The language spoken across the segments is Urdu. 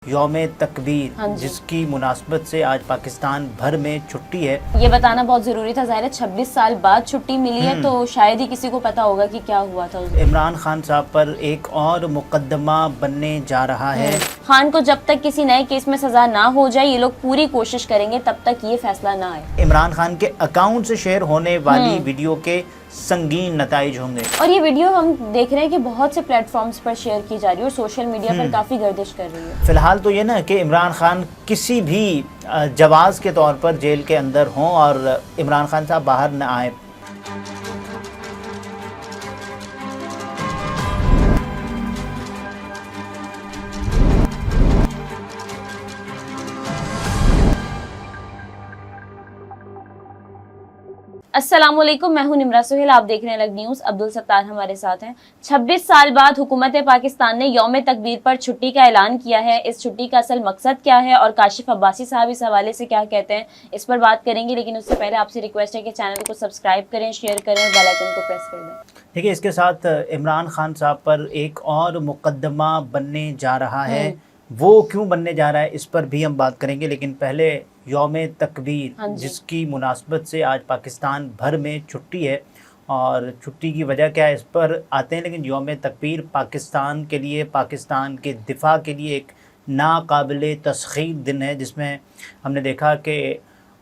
یوم تکبیر جس کی مناسبت سے آج پاکستان بھر میں چھٹی ہے۔ یہ بتانا بہت ضروری تھا، ظاہر ہے 26 سال بعد چھٹی ملی ہے تو شاید ہی کسی کو پتا ہوگا کہ کیا ہوا تھا اس دن۔ عمران خان صاحب پر ایک اور مقدمہ بننے جا رہا ہے۔ خان کو جب تک کسی نئے کیس میں سزا نہ ہو جائے یہ لوگ پوری کوشش کریں گے تب تک یہ فیصلہ نہ آئے۔ عمران خان کے اکاؤنٹ سے شیئر ہونے والی ویڈیو کے سنگین نتائج ہوں گے، اور یہ ویڈیو ہم دیکھ رہے ہیں کہ بہت سے پلیٹ فارمز پر شیئر کی جا رہی ہے اور سوشل میڈیا پر کافی گردش کر رہی ہے۔ فی الحال تو یہ نا کہ عمران خان کسی بھی جواز کے طور پر جیل کے اندر ہوں اور عمران خان صاحب باہر نہ آئیں۔ السلام علیکم، میں ہوں نمرہ سہیل، آپ دیکھ رہے ہیں الگ نیوز۔ عبدالستار ہمارے ساتھ ہیں۔ 26 سال بعد حکومت پاکستان نے یوم تکبیر پر چھٹی کا اعلان کیا ہے۔ اس چھٹی کا اصل مقصد کیا ہے اور کاشف عباسی صاحب اس حوالے سے کیا کہتے ہیں، اس پر بات کریں گے، لیکن اس سے پہلے آپ سے ریکویسٹ ہے کہ چینل کو سبسکرائب کریں، شیئر کریں اور بیل آئیکن کو پریس کر دیں۔ دیکھیے، اس کے ساتھ عمران خان صاحب پر ایک اور مقدمہ بننے جا رہا ہے۔ وہ کیوں بننے جا رہا ہے اس پر بھی ہم بات کریں گے، لیکن پہلے یوم تکبیر جس کی مناسبت سے آج پاکستان بھر میں چھٹی ہے، اور چھٹی کی وجہ کیا ہے اس پر آتے ہیں۔ لیکن یوم تکبیر پاکستان کے لیے، پاکستان کے دفاع کے لیے ایک ناقابل تسخیر دن ہے، جس میں ہم نے دیکھا کہ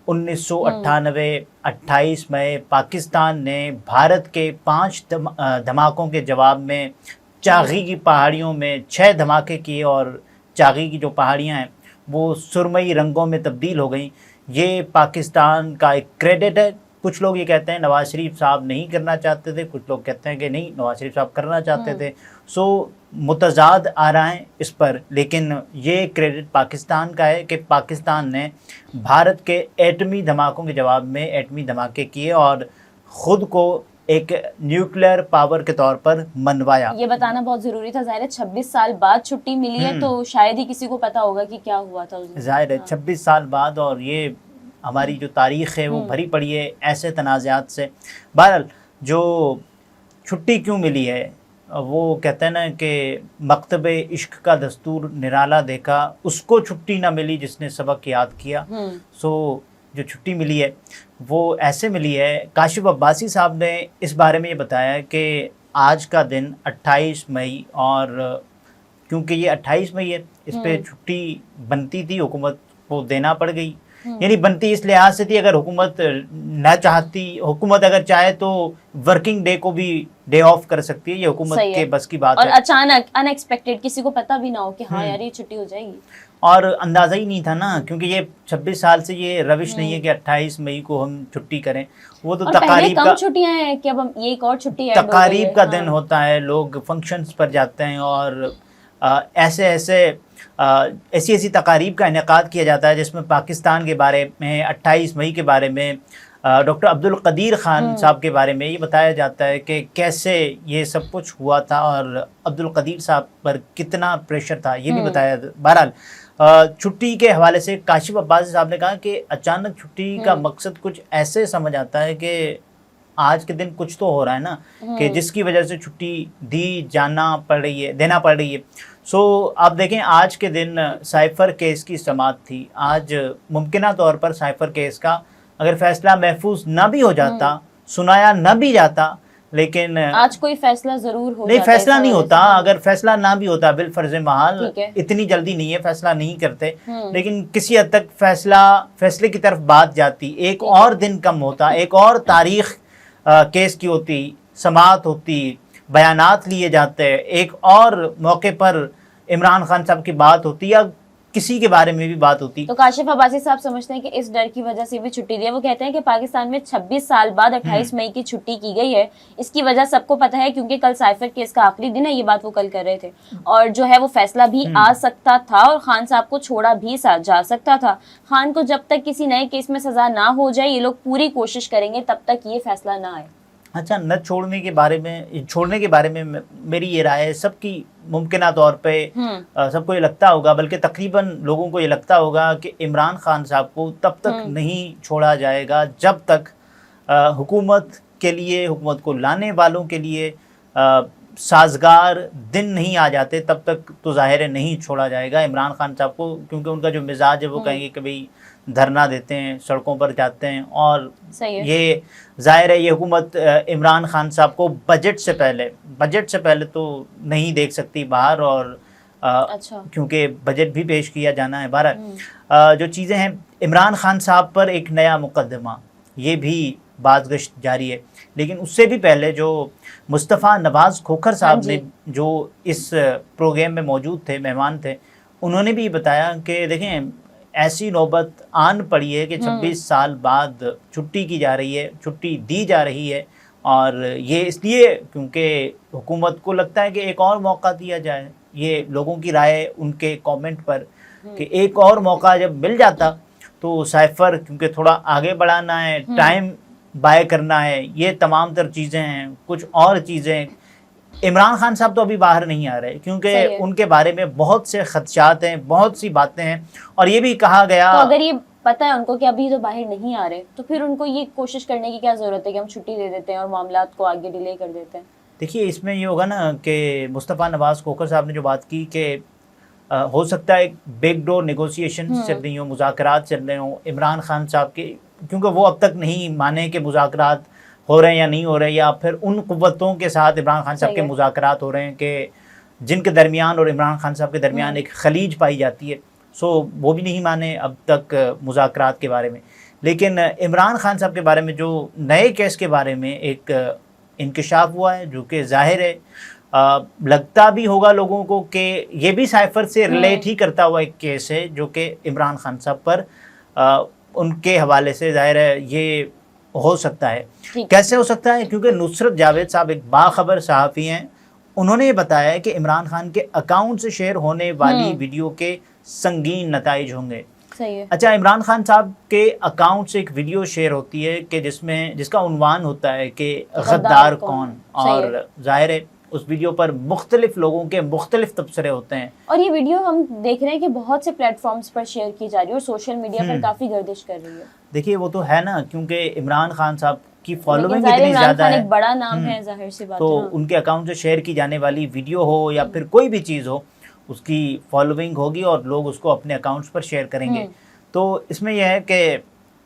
1998 28 مئی پاکستان نے بھارت کے 5 دھماکوں کے جواب میں چاغی کی پہاڑیوں میں 6 دھماکے کیے، اور چاغی کی جو پہاڑیاں ہیں وہ سرمئی رنگوں میں تبدیل ہو گئیں۔ یہ پاکستان کا ایک کریڈٹ ہے۔ کچھ لوگ یہ کہتے ہیں نواز شریف صاحب نہیں کرنا چاہتے تھے، کچھ لوگ کہتے ہیں کہ نہیں، نواز شریف صاحب کرنا چاہتے تھے۔ متضاد آ رہا ہے اس پر، لیکن یہ کریڈٹ پاکستان کا ہے کہ پاکستان نے بھارت کے ایٹمی دھماکوں کے جواب میں ایٹمی دھماکے کیے اور خود کو ایک نیوکلیئر پاور کے طور پر منوایا۔ یہ بتانا بہت ضروری تھا، ظاہر ہے 26 سال بعد چھٹی ملی ہے تو شاید ہی کسی کو پتا ہوگا کہ کیا ہوا تھا اس دن۔ ظاہر ہے 26 سال بعد، اور یہ ہماری جو تاریخ ہے وہ بھری پڑی ہے ایسے تنازعات سے۔ بہرحال جو چھٹی کیوں ملی ہے، وہ کہتے ہیں نا کہ مکتب عشق کا دستور نرالا دیکھا، اس کو چھٹی نہ ملی جس نے سبق یاد کیا۔ جو چھٹی ملی ہے وہ ایسے ملی ہے۔ کاشف عباسی صاحب نے اس بارے میں یہ بتایا کہ آج کا دن 28 مئی، اور کیونکہ یہ 28 مئی ہے اس پہ چھٹی بنتی تھی، حکومت کو دینا پڑ گئی۔ یعنی بنتی اس لحاظ سے تھی، اگر حکومت نہ چاہتی، حکومت اگر چاہے تو ورکنگ ڈے کو بھی ڈے آف کر سکتی ہے، یہ حکومت کے بس کی بات ہے۔ اور اچانک ان ایکسپیکٹڈ کسی کو پتہ بھی نہ ہو کہ ہاں یار یہ چھٹی ہو جائے گی، اور اندازہ ہی نہیں تھا نا، کیونکہ یہ 26 سال سے یہ روش نہیں ہے کہ 28 مئی کو ہم چھٹی کریں۔ وہ تو تقاریب کا، کم چھٹیاں ہیں کہ اب ہم یہ ایک اور چھٹی ایڈ ہو گئی ہے۔ تقاریب کا دن ہوتا ہے، لوگ فنکشنز پر جاتے ہیں اور ایسی تقاریب کا انعقاد کیا جاتا ہے جس میں پاکستان کے بارے میں، 28 مئی کے بارے میں، ڈاکٹر عبدالقدیر خان صاحب کے بارے میں یہ بتایا جاتا ہے کہ کیسے یہ سب کچھ ہوا تھا اور عبدالقدیر صاحب پر کتنا پریشر تھا، یہ بھی بتایا۔ بہرحال چھٹی کے حوالے سے کاشف عباسی صاحب نے کہا کہ اچانک چھٹی کا مقصد کچھ ایسے سمجھ آتا ہے کہ آج کے دن کچھ تو ہو رہا ہے نا، کہ جس کی وجہ سے چھٹی دینا پڑ رہی ہے۔ آپ دیکھیں آج کے دن سائفر کیس کی سماعت تھی۔ آج ممکنہ طور پر سائفر کیس کا اگر فیصلہ محفوظ نہ بھی ہو جاتا، سنایا نہ بھی جاتا، لیکن آج کوئی فیصلہ ضرور ہو نہیں، فیصلہ نہیں ہوتا۔ اگر فیصلہ نہ بھی ہوتا بالفرض محال، اتنی جلدی نہیں ہے، فیصلہ نہیں کرتے، لیکن کسی حد تک فیصلے کی طرف بات جاتی، ایک اور دن کم ہوتا، ایک اور تاریخ کیس کی ہوتی، سماعت ہوتی، بیانات لیے جاتے، ایک اور موقع پر عمران خان صاحب کی بات ہوتی یا کسی کے بارے میں بھی بات ہوتی۔ تو کاشف عباسی صاحب سمجھتے ہیں کہ اس ڈر کی وجہ سے بھی چھٹی دی ہے۔ وہ کہتے ہیں کہ پاکستان میں 26 سال بعد 28 مئی کی چھٹی کی گئی ہے، اس کی وجہ سب کو پتہ ہے کیونکہ کل سائفر کیس کا آخری دن ہے، یہ بات وہ کل کر رہے تھے، اور جو ہے وہ فیصلہ بھی آ سکتا تھا اور خان صاحب کو چھوڑا بھی جا سکتا تھا۔ خان کو جب تک کسی نئے کیس میں سزا نہ ہو جائے یہ لوگ پوری کوشش کریں گے تب تک یہ فیصلہ نہ آئے۔ اچھا، نہ چھوڑنے کے بارے میں میری یہ رائے ہے، سب کی ممکنہ طور پہ سب کو یہ لگتا ہوگا، بلکہ تقریباً لوگوں کو یہ لگتا ہوگا کہ عمران خان صاحب کو تب تک نہیں چھوڑا جائے گا جب تک حکومت کے لیے، حکومت کو لانے والوں کے لیے سازگار دن نہیں آ جاتے تب تک تو ظاہر ہے نہیں چھوڑا جائے گا عمران خان صاحب کو، کیونکہ ان کا جو مزاج ہے وہ کہیں گے کہ بھئی دھرنا دیتے ہیں، سڑکوں پر جاتے ہیں، اور یہ ظاہر ہے یہ حکومت عمران خان صاحب کو بجٹ سے پہلے تو نہیں دیکھ سکتی باہر، اور کیونکہ بجٹ بھی پیش کیا جانا ہے۔ بہرحال جو چیزیں ہیں، عمران خان صاحب پر ایک نیا مقدمہ، یہ بھی بازگشت جاری ہے، لیکن اس سے بھی پہلے جو مصطفیٰ نواز کھوکھر صاحب نے جو اس پروگرام میں موجود تھے، مہمان تھے، انہوں نے بھی بتایا کہ دیکھیں ایسی نوبت آن پڑی ہے کہ 26 سال بعد چھٹی کی جا رہی ہے، چھٹی دی جا رہی ہے، اور یہ اس لیے کیونکہ حکومت کو لگتا ہے کہ ایک اور موقع دیا جائے۔ یہ لوگوں کی رائے ان کے کامنٹ پر کہ ایک اور موقع جب مل جاتا تو سائفر کیونکہ تھوڑا آگے بڑھانا ہے، ٹائم بائے کرنا ہے، یہ تمام تر چیزیں ہیں، کچھ اور چیزیں۔ عمران خان صاحب تو ابھی باہر نہیں آ رہے کیونکہ ان کے بارے میں بہت سے خدشات ہیں، بہت سی باتیں ہیں، اور یہ بھی کہا گیا، تو اگر یہ پتہ ہے ان کو کہ ابھی تو باہر نہیں آ رہے تو پھر ان کو یہ کوشش کرنے کی کیا ضرورت ہے کہ ہم چھٹی دے دیتے ہیں اور معاملات کو آگے ڈیلے کر دیتے ہیں؟ دیکھیے اس میں یہ ہوگا نا کہ مصطفیٰ نواز کھوکھر صاحب نے جو بات کی کہ ہو سکتا ہے ایک بیک ڈور نیگوسیشن چل رہی ہوں، مذاکرات چل رہے ہوں عمران خان صاحب کے، کیونکہ وہ اب تک نہیں مانے کہ مذاکرات ہو رہے ہیں یا نہیں ہو رہے، یا پھر ان قوتوں کے ساتھ عمران خان صاحب کے مذاکرات ہو رہے ہیں کہ جن کے درمیان اور عمران خان صاحب کے درمیان ایک خلیج پائی جاتی ہے، سو وہ بھی نہیں مانے اب تک مذاکرات کے بارے میں۔ لیکن عمران خان صاحب کے بارے میں جو نئے کیس کے بارے میں ایک انکشاف ہوا ہے، جو کہ ظاہر ہے لگتا بھی ہوگا لوگوں کو کہ یہ بھی سائفر سے ریلیٹ ہی کرتا ہوا ایک کیس ہے، جو کہ عمران خان صاحب پر ان کے حوالے سے ظاہر ہے یہ ہو سکتا ہے۔ کیسے ہو سکتا ہے؟ کیونکہ نصرت جاوید صاحب ایک باخبر صحافی ہیں، انہوں نے یہ بتایا کہ عمران خان کے اکاؤنٹ سے شیئر ہونے والی ویڈیو کے سنگین نتائج ہوں گے۔ اچھا، عمران خان صاحب کے اکاؤنٹ سے ایک ویڈیو شیئر ہوتی ہے کہ جس کا عنوان ہوتا ہے کہ غدار کون، اور ظاہر ہے اس ویڈیو پر مختلف لوگوں کے مختلف تبصرے ہوتے ہیں، اور یہ ویڈیو ہم دیکھ رہے ہیں کہ بہت سے پلیٹ فارمز پر شیئر کی جا رہی ہے اور سوشل میڈیا پر کافی گردش کر رہی ہے۔ دیکھیے وہ تو ہے نا، کیونکہ عمران خان صاحب کی فالوئنگ اتنی زیادہ ہے، ایک بڑا نام ہے، ظاہر سی بات ہے، تو ان کے اکاؤنٹ سے شیئر کی جانے والی ویڈیو ہو یا پھر کوئی بھی چیز ہو، اس کی فالوئنگ ہوگی اور لوگ اس کو اپنے اکاؤنٹس پر شیئر کریں گے۔ تو اس میں یہ ہے کہ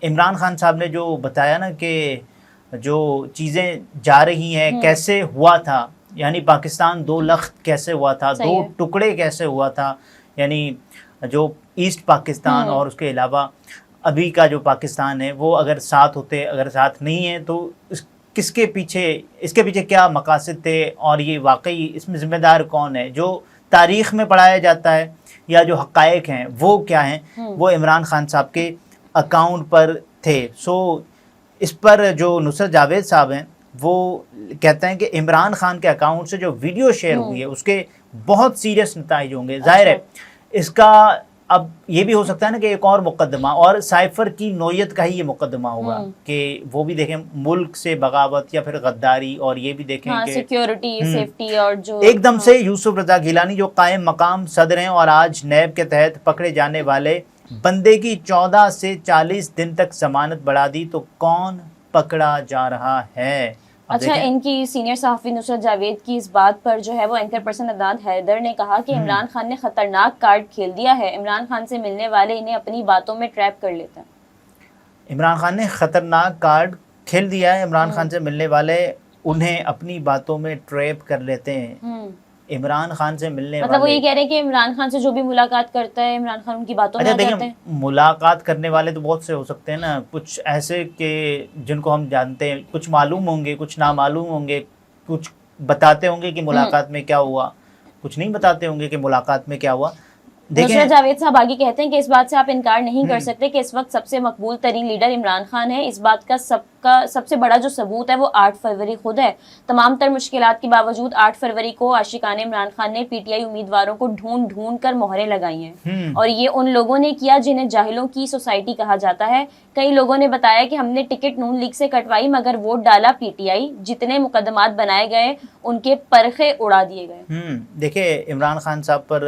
عمران خان صاحب نے جو بتایا نا کہ جو چیزیں جا رہی ہیں کیسے ہوا تھا، یعنی پاکستان دو لخت کیسے ہوا تھا، دو ٹکڑے کیسے ہوا تھا، یعنی جو ایسٹ پاکستان اور اس کے علاوہ ابھی کا جو پاکستان ہے، وہ اگر ساتھ ہوتے، اگر ساتھ نہیں ہیں تو اس کے پیچھے کیا مقاصد تھے، اور یہ واقعی اس میں ذمہ دار کون ہے؟ جو تاریخ میں پڑھایا جاتا ہے یا جو حقائق ہیں وہ کیا ہیں؟ وہ عمران خان صاحب کے اکاؤنٹ پر تھے۔ سو اس پر جو نصرت جاوید صاحب ہیں وہ کہتے ہیں کہ عمران خان کے اکاؤنٹ سے جو ویڈیو شیئر ہوئی ہے اس کے بہت سیریس نتائج ہوں گے۔ ظاہر ہے اس کا اب یہ بھی ہو سکتا ہے نا کہ ایک اور مقدمہ، اور سائفر کی نوعیت کا ہی یہ مقدمہ ہوگا کہ وہ بھی دیکھیں ملک سے بغاوت یا پھر غداری، اور یہ بھی دیکھیں کہ سیکیورٹی، سیفٹی، اور جو ایک دم سے یوسف رضا گیلانی جو قائم مقام صدر ہیں اور آج نیب کے تحت پکڑے جانے والے بندے کی 14 سے 40 دن تک ضمانت بڑھا دی، تو کون پکڑا جا رہا ہے؟ اچھا، ان کی سینئر صحافی نصرت جاوید کی اس بات پر جو ہے وہ اینکر پرسن عدنان حیدر نے کہا کہ عمران خان نے خطرناک کارڈ کھیل دیا ہے، عمران خان سے ملنے والے انہیں اپنی باتوں میں ٹریپ کر لیتے ہیں۔ عمران خان نے خطرناک کارڈ کھیل دیا ہے، عمران خان سے ملنے والے انہیں اپنی باتوں میں ٹریپ کر لیتے ہیں۔ عمران خان سے ملنے مطلب وہ یہ کہہ رہے ہیں کہ عمران خان سے جو بھی ملاقات کرتا ہے عمران خان ان کی باتوں میں آ جاتے ہیں۔ ملاقات کرنے والے تو بہت سے ہو سکتے ہیں نا، کچھ ایسے کہ جن کو ہم جانتے ہیں، کچھ معلوم ہوں گے، کچھ نامعلوم ہوں گے، کچھ بتاتے ہوں گے کہ ملاقات میں کیا ہوا، کچھ نہیں بتاتے ہوں گے کہ ملاقات میں کیا ہوا۔ نصرت جاوید صاحب آگے کہتے ہیں کہ اس بات سے آپ انکار نہیں کر سکتے کہ اس وقت سب سے مقبول ترین لیڈر عمران خان ہے، اس بات کا سب سے بڑا جو ثبوت ہے وہ 8 فروری خود ہے۔ تمام تر مشکلات کے باوجود 8 فروری کو عاشقان عمران خان نے پی ٹی آئی امیدواروں کو ڈھونڈ کر مہریں لگائی ہیں، اور یہ ان لوگوں نے کیا جنہیں جاہلوں کی سوسائٹی کہا جاتا ہے۔ کئی لوگوں نے بتایا کہ ہم نے ٹکٹ نون لیگ سے کٹوائی مگر ووٹ ڈالا پی ٹی آئی، جتنے مقدمات بنائے گئے ان کے پرخے اڑا دیے گئے۔ دیکھیں عمران خان صاحب پر